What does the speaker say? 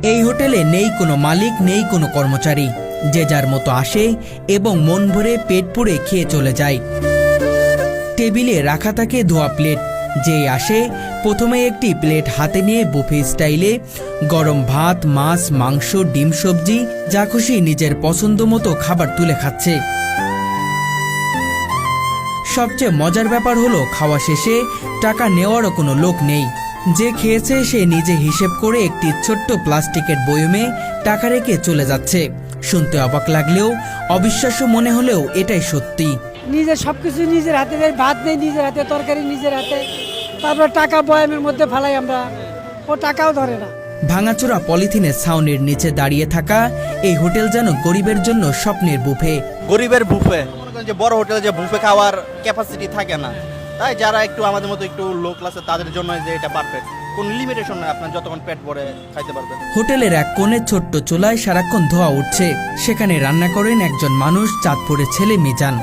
এই হোটেলে নেই কোনো মালিক, নেই কোনো কর্মচারী, যে যার মতো আসে এবং মন ভরে পেট পুড়ে খেয়ে চলে যায়। টেবিলে রাখা থাকে ধোয়া প্লেট। যেই আসে প্রথমে একটি প্লেট হাতে নিয়ে বুফে স্টাইলে গরম ভাত, মাছ, মাংস, ডিম, সবজি যা খুশি নিজের পছন্দ মতো খাবার তুলে খাচ্ছে। সবচেয়ে মজার ব্যাপার হলো খাওয়া শেষে টাকা নেওয়ারও কোনো লোক নেই। যে খেয়েছে সে নিজে হিসেব করে একটি ছোট্ট প্লাস্টিকের বয়মে টাকা রেখে চলে যাচ্ছে। শুনতে অবাক লাগলেও অবিশ্বাস্য মনে হলেও এটাই সত্যি। নিজের সবকিছু নিজের হাতে দেয়, ভাত নেই নিজের হাতে, তরকারি নিজের হাতে, তারপর টাকা বয়ামের মধ্যে ফালাই আমরা, ও টাকাও ধরে না। ভাঙাচোরা পলিথিনের ছাউনির নিচে দাঁড়িয়ে থাকা এই হোটেল যেন গরিবের জন্য স্বপ্নের বুফে। গরিবের বুফে, যে বড় হোটেলে যে বুফে খাওয়ার ক্যাপাসিটি থাকে না, তাই যারা একটু আমাদের মতো একটু লো ক্লাসে তাদের জন্য যে এটা পারফেক্ট। কোন লিমিটেশন নাই, আপনার যতক্ষণ পেট ভরে খাইতে পারবেন। হোটেলের এক কোণে ছোট্ট চুলায় সারাক্ষণ ধোয়া উঠছে। সেখানে রান্না করেন একজন মানুষ, চাঁদপুরের ছেলে মিজান।